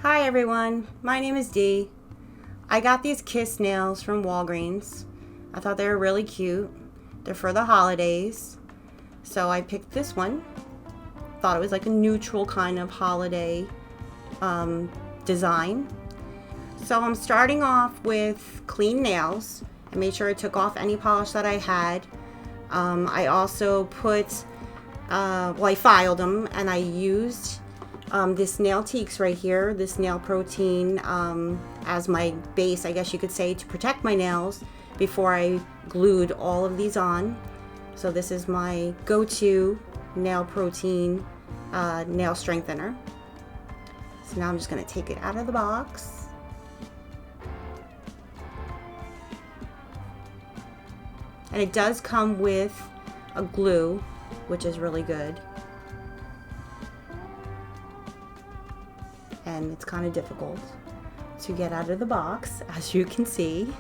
Hi everyone, my name is Dee. I got these kiss nails from Walgreens. I thought they were really cute. They're for the holidays. So I picked this one. Thought it was like a neutral kind of holiday design. So I'm starting off with clean nails. I made sure I took off any polish that I had. I also put, I filed them and I used this nail teaks right here, this nail protein as my base, I guess you could say, to protect my nails before I glued all of these on. So this is my go-to nail protein nail strengthener. So now I'm just going to take it out of the box. And it does come with a glue, which is really good. And it's kind of difficult to get out of the box, as you can see.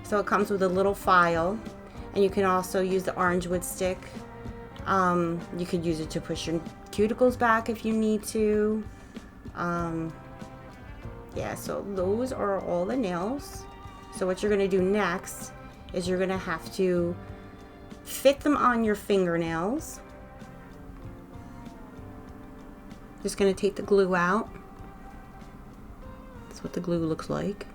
So it comes with a little file, and you can also use the orange wood stick. You could use it to push your cuticles back if you need to. Yeah, so those are all the nails. So what you're going to do next is you're going to have to fit them on your fingernails. Just going to take the glue out. That's what the glue looks like.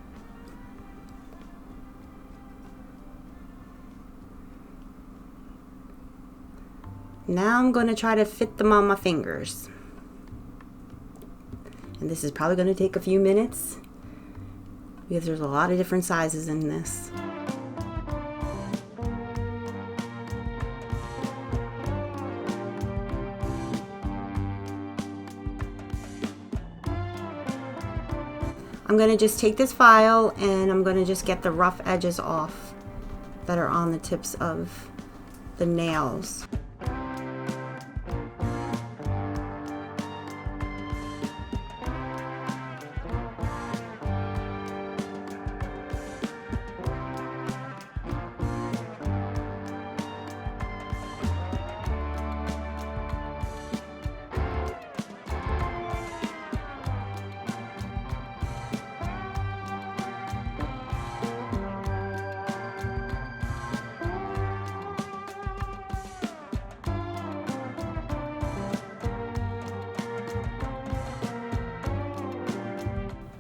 Now I'm going to try to fit them on my fingers. And this is probably going to take a few minutes because there's a lot of different sizes in this. I'm going to just take this file and I'm going to just get the rough edges off that are on the tips of the nails.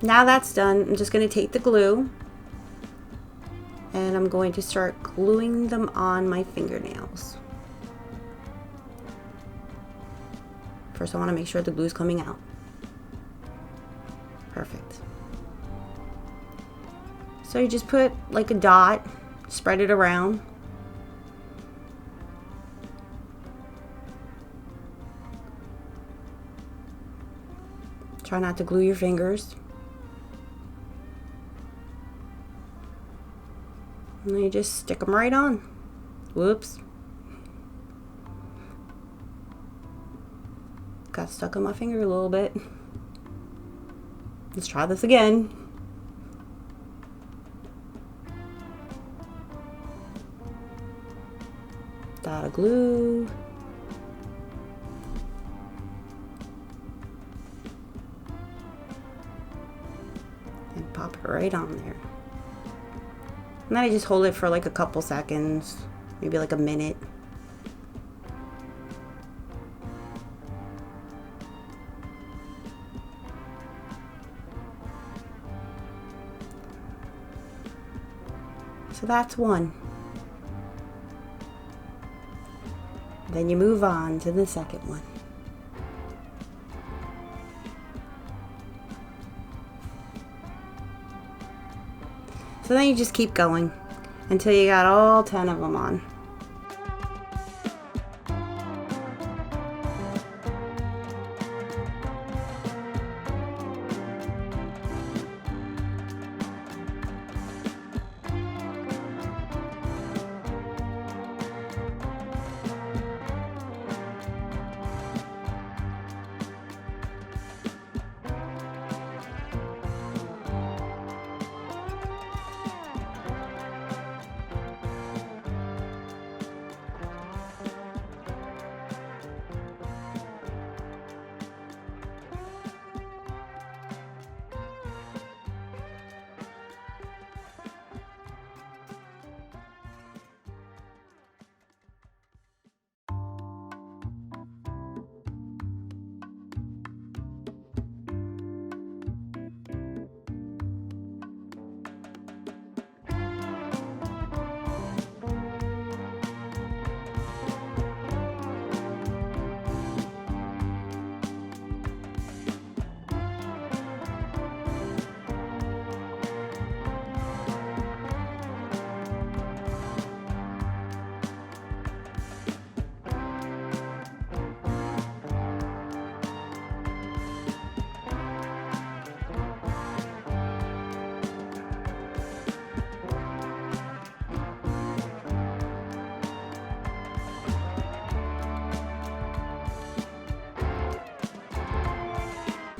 Now that's done, I'm just going to take the glue and I'm going to start gluing them on my fingernails. First I want to make sure the glue is coming out. Perfect. So you just put like a dot, spread it around. Try not to glue your fingers. And then you just stick them right on. Whoops. Got stuck on my finger a little bit. Let's try this again. Dot of glue. And pop it right on there. And then I just hold it for like a couple seconds, maybe like a minute. So that's one. Then you move on to the second one. So then you just keep going until you got all 10 of them on.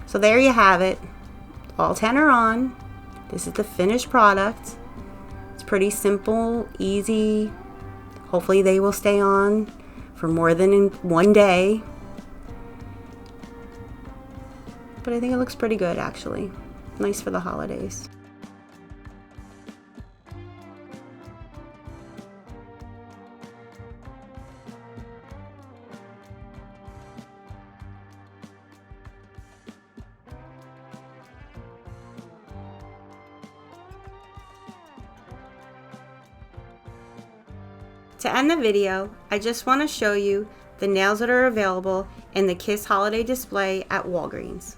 So there you have it. All 10 are on. This is the finished product. It's pretty simple, easy. Hopefully they will stay on for more than one day. But I think it looks pretty good, actually. Nice for the holidays. To end the video, I just want to show you the nails that are available in the Kiss Holiday display at Walgreens.